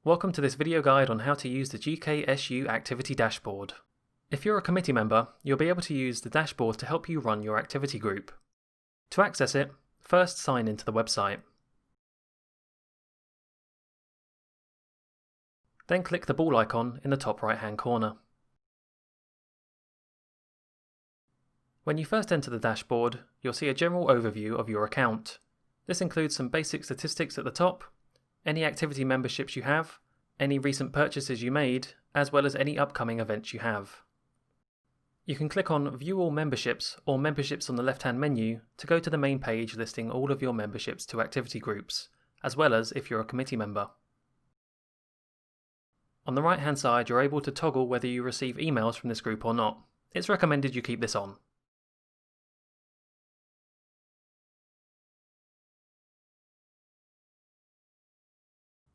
Welcome to this video guide on how to use the GKSU activity dashboard. If you're a committee member, you'll be able to use the dashboard to help you run your activity group. To access it, first sign into the website. Then click the ball icon in the top right hand corner. When you first enter the dashboard, you'll see a general overview of your account. This includes some basic statistics at the top, any activity memberships you have, any recent purchases you made, as well as any upcoming events you have. You can click on View All Memberships or Memberships on the left-hand menu to go to the main page listing all of your memberships to activity groups, as well as if you're a committee member. On the right-hand side, you're able to toggle whether you receive emails from this group or not. It's recommended you keep this on.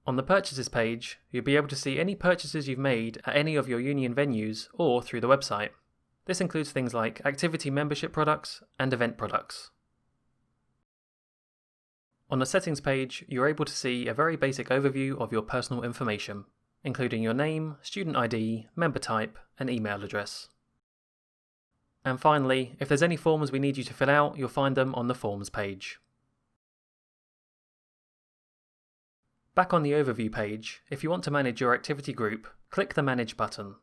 On the Purchases page, you'll be able to see any purchases you've made at any of your union venues or through the website. This includes things like activity membership products and event products. On the Settings page, you're able to see a very basic overview of your personal information, including your name, student ID, member type, and email address. And finally, if there's any forms we need you to fill out, you'll find them on the Forms page. Back on the Overview page, if you want to manage your activity group, click the Manage button.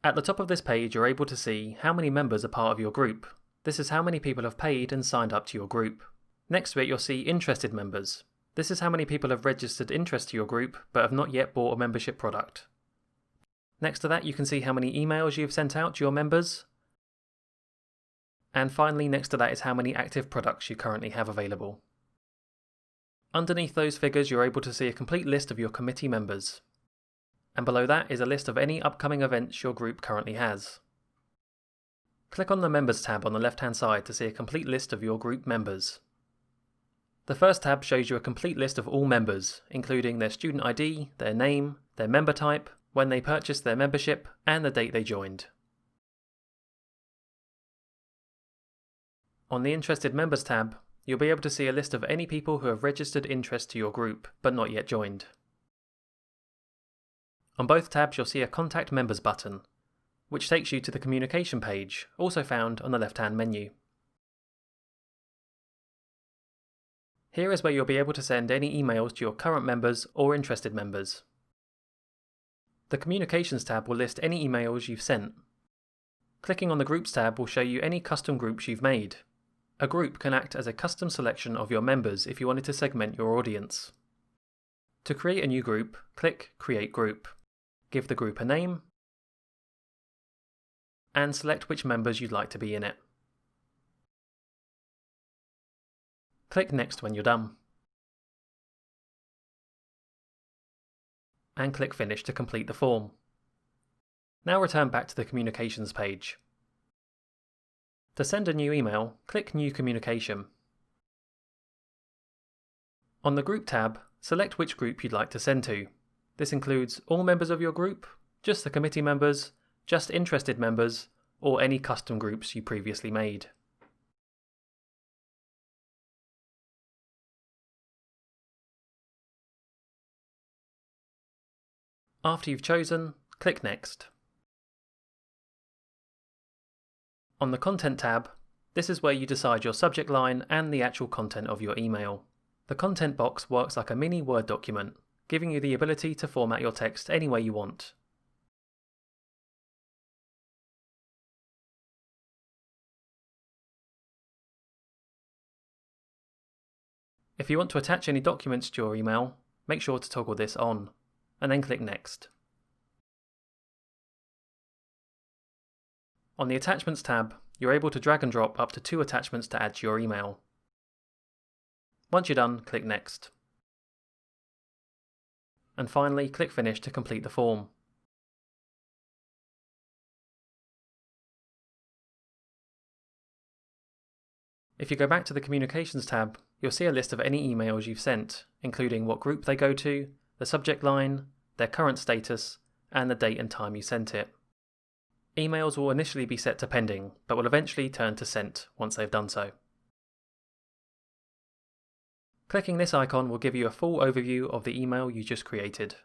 At the top of this page, you're able to see how many members are part of your group. This is how many people have paid and signed up to your group. Next to it, you'll see Interested Members. This is how many people have registered interest to your group but have not yet bought a membership product. Next to that, you can see how many emails you've sent out to your members. And finally, next to that is how many active products you currently have available. Underneath those figures, you're able to see a complete list of your committee members. And below that is a list of any upcoming events your group currently has. Click on the Members tab on the left-hand side to see a complete list of your group members. The first tab shows you a complete list of all members, including their student ID, their name, their member type, when they purchased their membership, and the date they joined. On the Interested Members tab, you'll be able to see a list of any people who have registered interest to your group, but not yet joined. On both tabs, you'll see a Contact Members button, which takes you to the Communication page, also found on the left-hand menu. Here is where you'll be able to send any emails to your current members or interested members. The Communications tab will list any emails you've sent. Clicking on the Groups tab will show you any custom groups you've made. A group can act as a custom selection of your members if you wanted to segment your audience. To create a new group, click Create Group. Give the group a name, and select which members you'd like to be in it. Click Next when you're done. And click Finish to complete the form. Now return back to the Communications page. To send a new email, click New Communication. On the Group tab, select which group you'd like to send to. This includes all members of your group, just the committee members, just interested members, or any custom groups you previously made. After you've chosen, click Next. On the Content tab, this is where you decide your subject line and the actual content of your email. The content box works like a mini Word document, giving you the ability to format your text any way you want. If you want to attach any documents to your email, make sure to toggle this on, and then click Next. On the Attachments tab, you're able to drag and drop up to 2 attachments to add to your email. Once you're done, click Next. And finally, click Finish to complete the form. If you go back to the Communications tab, you'll see a list of any emails you've sent, including what group they go to, the subject line, their current status, and the date and time you sent it. Emails will initially be set to pending, but will eventually turn to sent once they've done so. Clicking this icon will give you a full overview of the email you just created.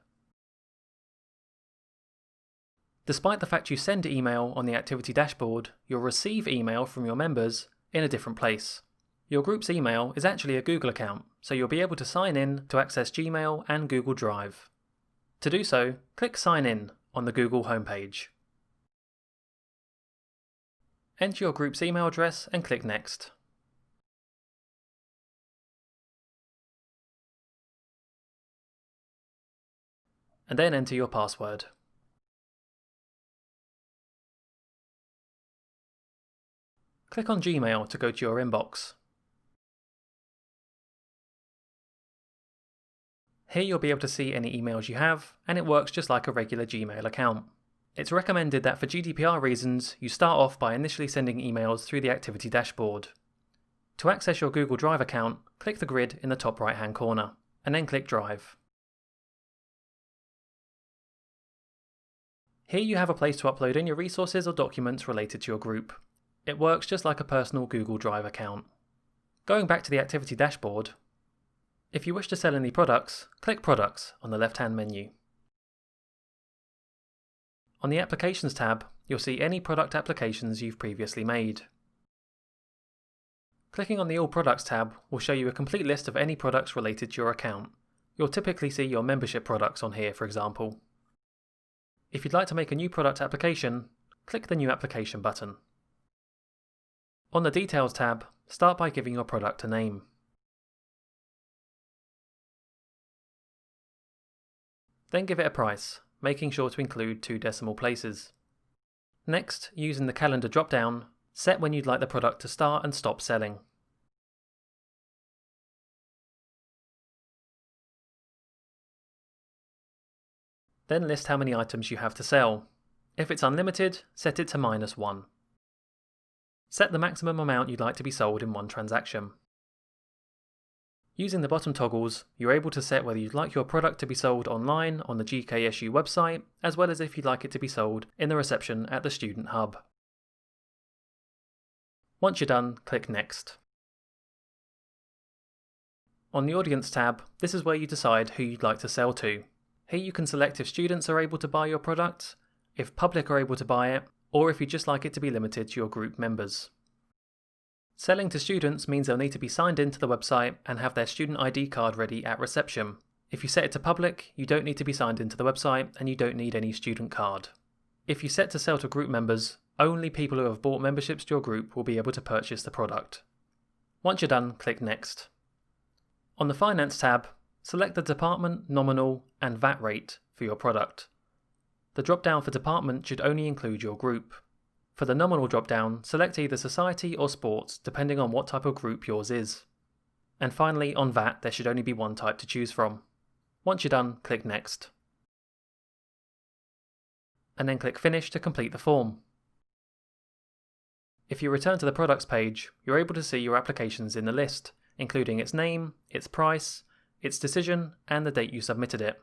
Despite the fact you send email on the activity dashboard, you'll receive email from your members in a different place. Your group's email is actually a Google account, so you'll be able to sign in to access Gmail and Google Drive. To do so, click Sign In on the Google homepage. Enter your group's email address and click Next. And then enter your password. Click on Gmail to go to your inbox. Here you'll be able to see any emails you have, and it works just like a regular Gmail account. It's recommended that for GDPR reasons, you start off by initially sending emails through the activity dashboard. To access your Google Drive account, click the grid in the top right-hand corner, and then click Drive. Here you have a place to upload any resources or documents related to your group. It works just like a personal Google Drive account. Going back to the activity dashboard, if you wish to sell any products, click Products on the left-hand menu. On the Applications tab, you'll see any product applications you've previously made. Clicking on the All Products tab will show you a complete list of any products related to your account. You'll typically see your membership products on here, for example. If you'd like to make a new product application, click the New Application button. On the Details tab, start by giving your product a name. Then give it a price, making sure to include 2 decimal places. Next, using the Calendar drop-down, set when you'd like the product to start and stop selling. Then list how many items you have to sell. If it's unlimited, set it to -1. Set the maximum amount you'd like to be sold in one transaction. Using the bottom toggles, you're able to set whether you'd like your product to be sold online on the GKSU website, as well as if you'd like it to be sold in the reception at the Student Hub. Once you're done, click Next. On the Audience tab, this is where you decide who you'd like to sell to. Here you can select if students are able to buy your product, if public are able to buy it, or if you'd just like it to be limited to your group members. Selling to students means they'll need to be signed into the website and have their student ID card ready at reception. If you set it to public, you don't need to be signed into the website and you don't need any student card. If you set to sell to group members, only people who have bought memberships to your group will be able to purchase the product. Once you're done, click Next. On the Finance tab, select the department, nominal, and VAT rate for your product. The drop-down for department should only include your group. For the nominal drop-down, select either society or sports, depending on what type of group yours is. And finally, on VAT, there should only be one type to choose from. Once you're done, click Next. And then click Finish to complete the form. If you return to the Products page, you're able to see your applications in the list, including its name, its price, its decision, and the date you submitted it.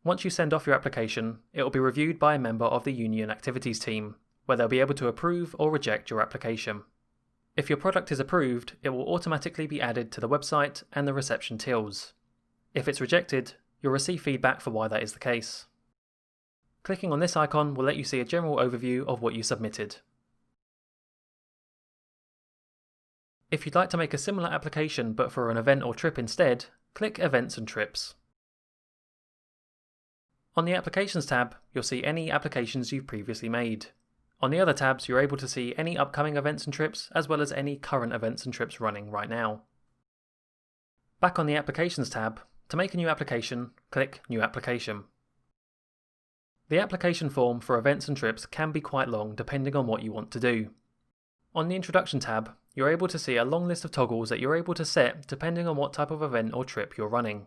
Once you send off your application, it will be reviewed by a member of the Union Activities team, where they'll be able to approve or reject your application. If your product is approved, it will automatically be added to the website and the reception tills. If it's rejected, you'll receive feedback for why that is the case. Clicking on this icon will let you see a general overview of what you submitted. If you'd like to make a similar application but for an event or trip instead, click Events and Trips. On the Applications tab, you'll see any applications you've previously made. On the other tabs, you're able to see any upcoming events and trips, as well as any current events and trips running right now. Back on the Applications tab, to make a new application, click New Application. The application form for events and trips can be quite long depending on what you want to do. On the Introduction tab, you're able to see a long list of toggles that you're able to set depending on what type of event or trip you're running.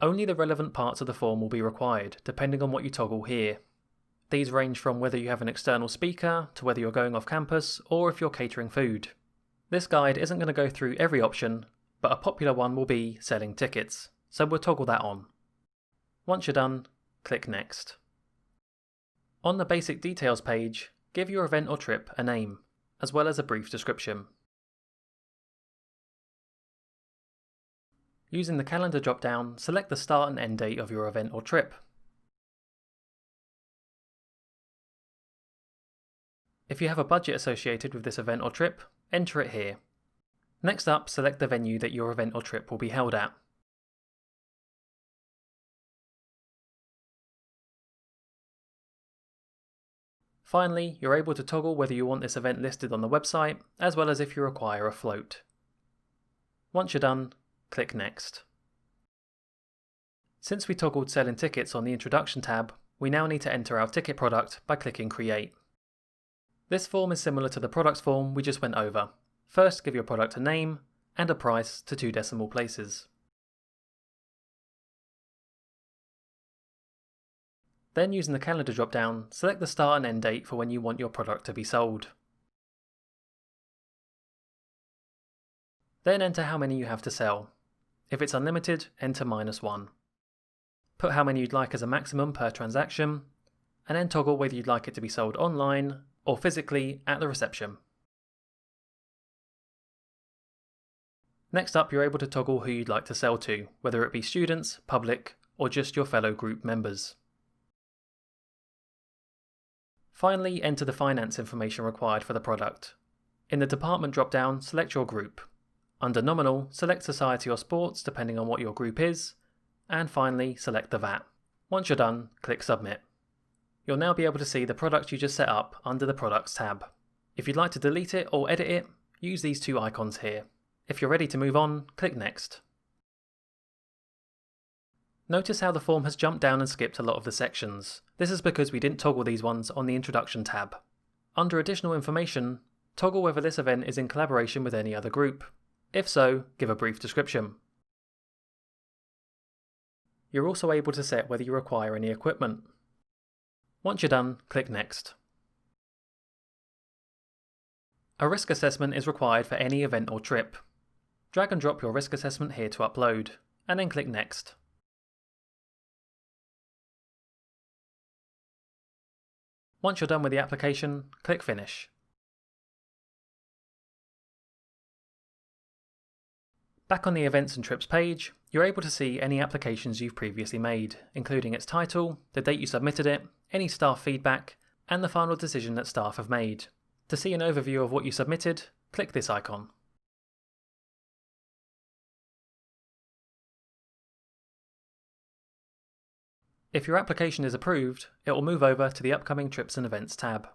Only the relevant parts of the form will be required, depending on what you toggle here. These range from whether you have an external speaker, to whether you're going off campus, or if you're catering food. This guide isn't going to go through every option, but a popular one will be selling tickets, so we'll toggle that on. Once you're done, click Next. On the Basic Details page, give your event or trip a name, as well as a brief description. Using the calendar drop-down, select the start and end date of your event or trip. If you have a budget associated with this event or trip, enter it here. Next up, select the venue that your event or trip will be held at. Finally, you're able to toggle whether you want this event listed on the website, as well as if you require a float. Once you're done, click Next. Since we toggled selling tickets on the Introduction tab, we now need to enter our ticket product by clicking Create. This form is similar to the products form we just went over. First, give your product a name and a price to 2 decimal places. Then, using the calendar drop-down, select the start and end date for when you want your product to be sold. Then enter how many you have to sell. If it's unlimited, enter -1. Put how many you'd like as a maximum per transaction, and then toggle whether you'd like it to be sold online or physically at the reception. Next up, you're able to toggle who you'd like to sell to, whether it be students, public, or just your fellow group members. Finally, enter the finance information required for the product. In the department drop-down, select your group. Under Nominal, select Society or Sports depending on what your group is, and finally select the VAT. Once you're done, click Submit. You'll now be able to see the product you just set up under the Products tab. If you'd like to delete it or edit it, use these 2 icons here. If you're ready to move on, click Next. Notice how the form has jumped down and skipped a lot of the sections. This is because we didn't toggle these ones on the Introduction tab. Under Additional Information, toggle whether this event is in collaboration with any other group. If so, give a brief description. You're also able to set whether you require any equipment. Once you're done, click Next. A risk assessment is required for any event or trip. Drag and drop your risk assessment here to upload, and then click Next. Once you're done with the application, click Finish. Back on the Events and Trips page, you're able to see any applications you've previously made, including its title, the date you submitted it, any staff feedback, and the final decision that staff have made. To see an overview of what you submitted, click this icon. If your application is approved, it will move over to the Upcoming Trips and Events tab.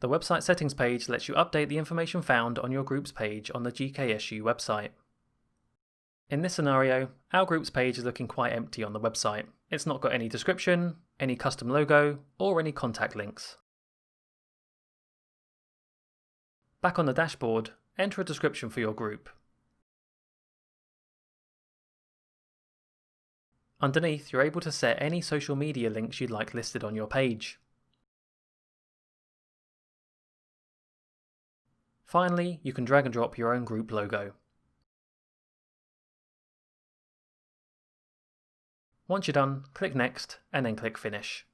The website settings page lets you update the information found on your group's page on the GKSU website. In this scenario, our group's page is looking quite empty on the website. It's not got any description, any custom logo, or any contact links. Back on the dashboard, enter a description for your group. Underneath, you're able to set any social media links you'd like listed on your page. Finally, you can drag and drop your own group logo. Once you're done, click Next and then click Finish.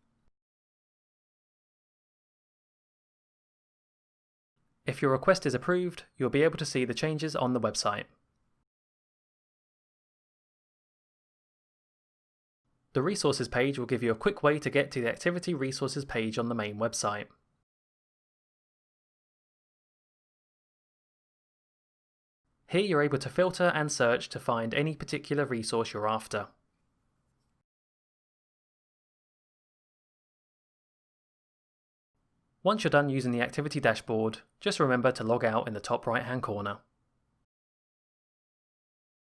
If your request is approved, you'll be able to see the changes on the website. The Resources page will give you a quick way to get to the Activity Resources page on the main website. Here you're able to filter and search to find any particular resource you're after. Once you're done using the activity dashboard, just remember to log out in the top right-hand corner.